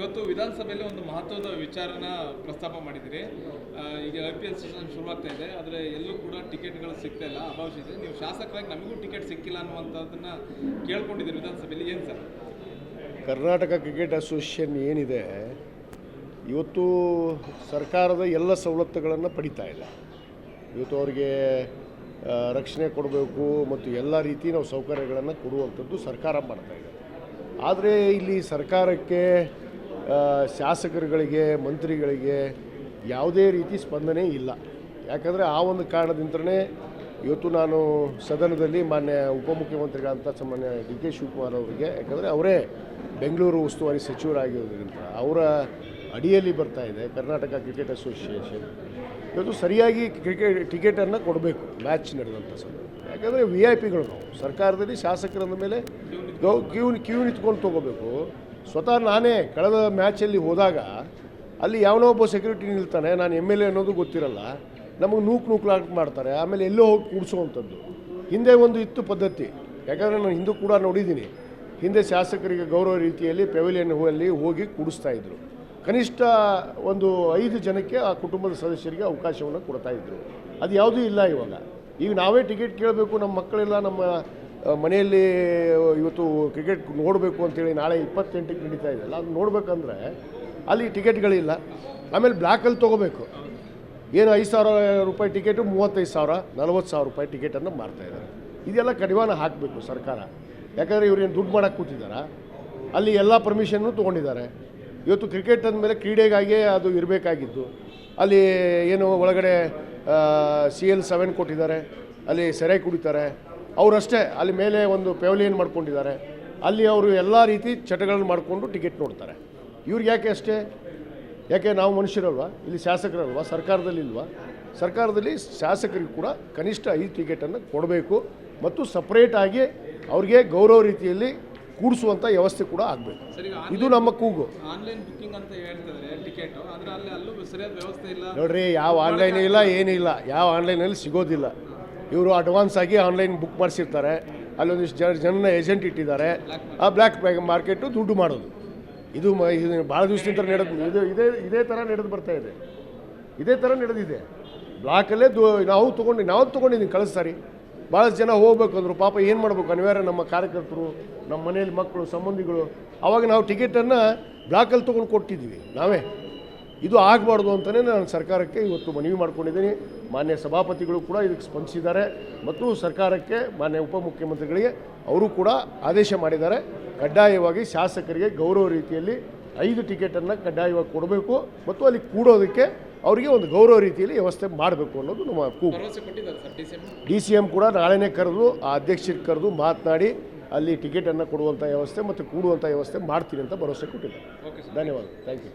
ಇವತ್ತು ವಿಧಾನಸಭೆಯಲ್ಲಿ ಒಂದು ಮಹತ್ವದ ವಿಚಾರನ ಪ್ರಸ್ತಾಪ ಮಾಡಿದ್ದೀರಿ. ಈಗ IPL ಸೀಸನ್ ಶುರುವಾಗ್ತಾ ಇದೆ, ಆದರೆ ಎಲ್ಲೂ ಕೂಡ ಟಿಕೆಟ್ಗಳು ಸಿಗ್ತಾ ಇಲ್ಲ, ಅಭಾವ ಇದೆ. ನೀವು ಶಾಸಕರಾಗಿ ನಮಗೂ ಟಿಕೆಟ್ ಸಿಕ್ಕಿಲ್ಲ ಅನ್ನುವಂಥದ್ದನ್ನು ಕೇಳ್ಕೊಂಡಿದ್ದೀರಿ ವಿಧಾನಸಭೆಯಲ್ಲಿ. ಏನು ಸರ್? ಕರ್ನಾಟಕ ಕ್ರಿಕೆಟ್ ಅಸೋಸಿಯೇಷನ್ ಏನಿದೆ ಇವತ್ತು ಸರ್ಕಾರದ ಎಲ್ಲ ಸವಲತ್ತುಗಳನ್ನು ಪಡಿತಾ ಇದೆ. ಇವತ್ತು ಅವರಿಗೆ ರಕ್ಷಣೆ ಕೊಡಬೇಕು ಮತ್ತು ಎಲ್ಲ ರೀತಿ ನಾವು ಸೌಕರ್ಯಗಳನ್ನು ಕೊಡುವಂಥದ್ದು ಸರ್ಕಾರ ಮಾಡ್ತಾಯಿದೆ. ಆದರೆ ಇಲ್ಲಿ ಸರ್ಕಾರಕ್ಕೆ ಶಾಸಕರುಗಳಿಗೆ ಮಂತ್ರಿಗಳಿಗೆ ಯಾವುದೇ ರೀತಿ ಸ್ಪಂದನೆ ಇಲ್ಲ. ಯಾಕಂದರೆ ಆ ಒಂದು ಕಾರಣದಿಂದಲೇ ಇವತ್ತು ನಾನು ಸದನದಲ್ಲಿ ಮಾನ್ಯ ಉಪಮುಖ್ಯಮಂತ್ರಿಗಳಂತ ಸಾಮಾನ್ಯ DK ಶಿವಕುಮಾರ್ ಅವರಿಗೆ, ಯಾಕಂದರೆ ಅವರೇ ಬೆಂಗಳೂರು ಉಸ್ತುವಾರಿ ಸಚಿವರಾಗಿರೋದ್ರಿಂದ ಅವರ ಅಡಿಯಲ್ಲಿ ಬರ್ತಾ ಇದೆ ಕರ್ನಾಟಕ ಕ್ರಿಕೆಟ್ ಅಸೋಸಿಯೇಷನ್. ಇವತ್ತು ಸರಿಯಾಗಿ ಟಿಕೆಟನ್ನು ಕೊಡಬೇಕು ಮ್ಯಾಚ್ ನಡೆದಂಥ ಸಂದರ್ಭ. ಯಾಕಂದರೆ VIP ನಾವು ಸರ್ಕಾರದಲ್ಲಿ ಶಾಸಕರಂದ ಮೇಲೆ ಕ್ಯೂ ನಿಂತ್ಕೊಂಡು ತೊಗೋಬೇಕು. ಸ್ವತಃ ನಾನೇ ಕಳೆದ ಮ್ಯಾಚಲ್ಲಿ ಹೋದಾಗ ಅಲ್ಲಿ ಯಾವನೋ ಒಬ್ಬ ಸೆಕ್ಯೂರಿಟಿ ನಿಲ್ತಾನೆ, ನಾನು MLA ಅನ್ನೋದು ಗೊತ್ತಿರಲ್ಲ, ನಮಗೆ ನೂಕು ಮಾಡ್ತಾರೆ, ಆಮೇಲೆ ಎಲ್ಲೋ ಹೋಗಿ ಕೂಡಿಸುವಂಥದ್ದು. ಹಿಂದೆ ಒಂದು ಇತ್ತು ಪದ್ಧತಿ, ಯಾಕಂದರೆ ನಾನು ಹಿಂದೂ ಕೂಡ ನೋಡಿದ್ದೀನಿ. ಹಿಂದೆ ಶಾಸಕರಿಗೆ ಗೌರವ ರೀತಿಯಲ್ಲಿ ಪೆವಿಲಿಯನ್ ಅಲ್ಲಿ ಹೋಗಿ ಕೂಡಿಸ್ತಾಯಿದ್ರು. ಕನಿಷ್ಠ ಒಂದು 5 ಜನಕ್ಕೆ ಆ ಕುಟುಂಬದ ಸದಸ್ಯರಿಗೆ ಅವಕಾಶವನ್ನು ಕೊಡ್ತಾಯಿದ್ರು. ಅದು ಯಾವುದೂ ಇಲ್ಲ ಇವಾಗ. ಈಗ ನಾವೇ ಟಿಕೆಟ್ ಕೇಳಬೇಕು, ನಮ್ಮ ಮಕ್ಕಳೆಲ್ಲ ನಮ್ಮ ಮನೆಯಲ್ಲಿ ಇವತ್ತು ಕ್ರಿಕೆಟ್ ನೋಡಬೇಕು ಅಂತೇಳಿ ನಾಳೆ 28ಕ್ಕೆ ನಡೀತಾ ಇದೆಯಲ್ಲ, ಅದು ನೋಡಬೇಕಂದ್ರೆ ಅಲ್ಲಿ ಟಿಕೆಟ್ಗಳಿಲ್ಲ. ಆಮೇಲೆ ಬ್ಲ್ಯಾಕಲ್ಲಿ ತೊಗೋಬೇಕು. ಏನು 5,000 ರೂಪಾಯಿ ಟಿಕೆಟು 35,000 40,000 ರೂಪಾಯಿ ಟಿಕೆಟನ್ನು ಮಾರ್ತಾಯಿದ್ದಾರೆ. ಇದೆಲ್ಲ ಕಡಿವಾಣ ಹಾಕಬೇಕು ಸರ್ಕಾರ. ಯಾಕಂದರೆ ಇವ್ರೇನು ದುಡ್ಡು ಮಾಡೋಕ್ಕೆ ಕೂತಿದ್ದಾರೆ, ಅಲ್ಲಿ ಎಲ್ಲ ಪರ್ಮಿಷನ್ನು ತೊಗೊಂಡಿದ್ದಾರೆ. ಇವತ್ತು ಕ್ರಿಕೆಟ್ ಅಂದಮೇಲೆ ಕ್ರೀಡೆಗಾಗಿ ಅದು ಇರಬೇಕಾಗಿದ್ದು. ಅಲ್ಲಿ ಏನು ಒಳಗಡೆ CL7 ಕೊಟ್ಟಿದ್ದಾರೆ, ಅಲ್ಲಿ ಸೆರೆ ಕುಡಿತಾರೆ ಅವರಷ್ಟೇ. ಅಲ್ಲಿ ಮೇಲೆ ಒಂದು ಪೆವಿಲಿಯನ್ ಮಾಡ್ಕೊಂಡಿದ್ದಾರೆ, ಅಲ್ಲಿ ಅವರು ಎಲ್ಲ ರೀತಿ ಚಟಗಳನ್ನು ಮಾಡಿಕೊಂಡು ಟಿಕೆಟ್ ನೋಡ್ತಾರೆ. ಇವ್ರಿಗೆ ಯಾಕೆ ಅಷ್ಟೇ? ಯಾಕೆ ನಾವು ಮನುಷ್ಯರಲ್ವಾ? ಇಲ್ಲಿ ಶಾಸಕರಲ್ವಾ? ಸರ್ಕಾರದಲ್ಲಿ ಇಲ್ವಾ? ಸರ್ಕಾರದಲ್ಲಿ ಶಾಸಕರಿಗೆ ಕೂಡ ಕನಿಷ್ಠ 5 ಟಿಕೆಟನ್ನು ಕೊಡಬೇಕು ಮತ್ತು ಸಪ್ರೇಟಾಗಿ ಅವ್ರಿಗೆ ಗೌರವ ರೀತಿಯಲ್ಲಿ ಕೂಡಿಸುವಂಥ ವ್ಯವಸ್ಥೆ ಕೂಡ ಆಗಬೇಕು. ಇದು ನಮ್ಮ ಕೂಗು. ಆನ್ಲೈನ್ ಬುಕ್ಕಿಂಗ್ ಅಂತ ಹೇಳ್ತಿದ್ದಾರೆ ಟಿಕೆಟ್, ಆದರೆ ಅಲ್ಲೂ ಸರಿಯಾದ ವ್ಯವಸ್ಥೆ ಇಲ್ಲ ನೋಡ್ರಿ. ಯಾವ ಆನ್ಲೈನ್ ಇಲ್ಲ, ಏನಿಲ್ಲ, ಯಾವ ಆನ್ಲೈನಲ್ಲಿ ಸಿಗೋದಿಲ್ಲ. ಇವರು ಅಡ್ವಾನ್ಸ್ ಆಗಿ ಆನ್ಲೈನ್ ಬುಕ್ ಮಾಡಿಸಿರ್ತಾರೆ, ಅಲ್ಲೊಂದಿಷ್ಟು ಜನ ಏಜೆಂಟ್ ಇಟ್ಟಿದ್ದಾರೆ. ಆ ಬ್ಲ್ಯಾಕ್ ಮಾರ್ಕೆಟು ದುಡ್ಡು ಮಾಡೋದು. ಇದು ಭಾಳ ದಿವಸದಿಂದ ನಡೆದು ಇದೇ ಥರ ನಡೆದು ಬರ್ತಾ ಇದೆ. ಇದೇ ಥರ ನಡೆದಿದೆ. ಬ್ಲಾಕಲ್ಲೇ ನಾವು ತೊಗೊಂಡಿದ್ದೀನಿ ಕಳೆದ ಸಾರಿ. ಭಾಳಷ್ಟು ಜನ ಹೋಗ್ಬೇಕು ಅಂದರು, ಪಾಪ ಏನು ಮಾಡಬೇಕು, ಅನಿವಾರ್ಯ ನಮ್ಮ ಕಾರ್ಯಕರ್ತರು, ನಮ್ಮ ಮನೇಲಿ ಮಕ್ಕಳು ಸಂಬಂಧಿಗಳು. ಆವಾಗ ನಾವು ಟಿಕೆಟನ್ನು ಬ್ಲಾಕಲ್ಲಿ ತೊಗೊಂಡು ಕೊಟ್ಟಿದ್ದೀವಿ ನಾವೇ. ಇದು ಆಗಬಾರ್ದು ಅಂತಲೇ ನಾನು ಸರ್ಕಾರಕ್ಕೆ ಇವತ್ತು ಮನವಿ ಮಾಡ್ಕೊಂಡಿದ್ದೀನಿ. ಮಾನ್ಯ ಸಭಾಪತಿಗಳು ಕೂಡ ಇದಕ್ಕೆ ಸ್ಪಂದಿಸಿದ್ದಾರೆ ಮತ್ತು ಸರ್ಕಾರಕ್ಕೆ ಮಾನ್ಯ ಉಪಮುಖ್ಯಮಂತ್ರಿಗಳಿಗೆ ಅವರು ಕೂಡ ಆದೇಶ ಮಾಡಿದ್ದಾರೆ. ಕಡ್ಡಾಯವಾಗಿ ಶಾಸಕರಿಗೆ ಗೌರವ ರೀತಿಯಲ್ಲಿ 5 ಟಿಕೆಟನ್ನು ಕಡ್ಡಾಯವಾಗಿ ಕೊಡಬೇಕು ಮತ್ತು ಅಲ್ಲಿ ಕೂಡೋದಕ್ಕೆ ಅವರಿಗೆ ಒಂದು ಗೌರವ ರೀತಿಯಲ್ಲಿ ವ್ಯವಸ್ಥೆ ಮಾಡಬೇಕು ಅನ್ನೋದು ನಮ್ಮ ಕೂಗು. DCM ಕೂಡ ನಾಳೆನೇ ಕರೆದು ಆ ಅಧ್ಯಕ್ಷರಿಗೆ ಕರೆದು ಮಾತನಾಡಿ ಅಲ್ಲಿ ಟಿಕೆಟನ್ನು ಕೊಡುವಂಥ ವ್ಯವಸ್ಥೆ ಮತ್ತು ಕೂಡುವಂಥ ವ್ಯವಸ್ಥೆ ಮಾಡ್ತೀನಿ ಅಂತ ಭರವಸೆ ಕೊಟ್ಟಿದ್ದಾರೆ. ಧನ್ಯವಾದ. Thank you.